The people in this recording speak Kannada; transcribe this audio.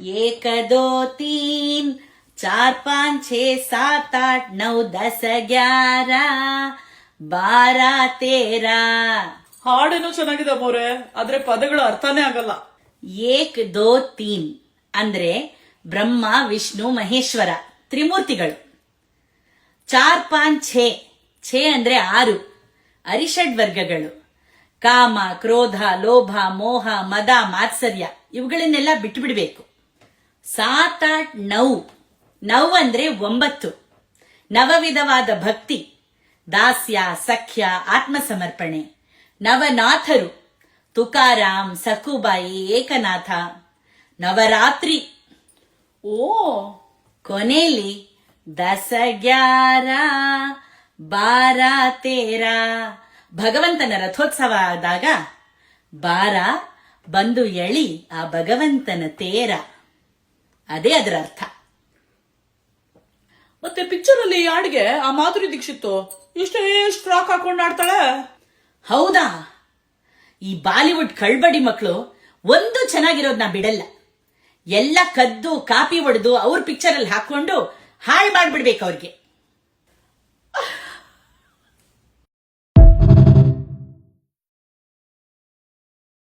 एक दो तीन 4 5 6 7 8 9 10 11 12 13 ಹಾಡೇನೋ ಚೆನ್ನಾಗಿದೆ ಮೋರೆ, ಆದ್ರೆ ಪದಗಳ ಅರ್ಥನೇ ಆಗಲ್ಲ. ಏಕ್ ದೋ ತೀನ್ ಅಂದ್ರೆ ಬ್ರಹ್ಮ ವಿಷ್ಣು ಮಹೇಶ್ವರ ತ್ರಿಮೂರ್ತಿಗಳು. 4 5 6 ಅಂದ್ರೆ 6 ಅರಿಷಡ್ ವರ್ಗಗಳು. ಕಾಮ, ಕ್ರೋಧ, ಲೋಭ, ಮೋಹ, ಮದ, ಮಾತ್ಸರ್ಯ ಇವುಗಳನ್ನೆಲ್ಲ ಬಿಟ್ಟುಬಿಡ್ಬೇಕು. 7 8 9 ಅಂದ್ರೆ 9 ನವವಿಧವಾದ ಭಕ್ತಿ, ದಾಸ್ಯ, ಸಖ್ಯ, ಆತ್ಮಸಮರ್ಪಣೆ. ನವನಾಥರು ತುಕಾರಾಮ್, ಸಖುಬಾಯಿ, ಏಕನಾಥ. ನವರಾತ್ರಿ. ಓ, ಕೊನೆಯಲ್ಲಿ 10 11 12 13 ಭಗವಂತನ ರಥೋತ್ಸವ ಆದಾಗ ಬಾರ ಬಂದು ಎಳಿ ಆ ಭಗವಂತನ ತೇರ. ಅದೇ ಅದರ ಅರ್ಥ. ಮತ್ತೆ ಪಿಕ್ಚರ್ ಅಲ್ಲಿ ಹಾಡಿಗೆ ಆ ಮಾಧುರಿ ದೀಕ್ಷಿತ್ ಇಷ್ಟೇ ಫ್ರಾಕ್ ಹಾಕೊಂಡು ಆಡ್ತಾಳೆ. ಹೌದಾ? ಈ ಬಾಲಿವುಡ್ ಕಳ್ಬಡಿ ಮಕ್ಕಳು ಒಂದು ಚೆನ್ನಾಗಿರೋದನ್ನ ಬಿಡಲ್ಲ. ಎಲ್ಲ ಕದ್ದು ಕಾಪಿ ಹೊಡೆದು ಅವ್ರ ಪಿಕ್ಚರ್ ಅಲ್ಲಿ ಹಾಕೊಂಡು ಹಾಳು ಮಾಡ್ಬಿಡ್ಬೇಕು ಅವ್ರಿಗೆ.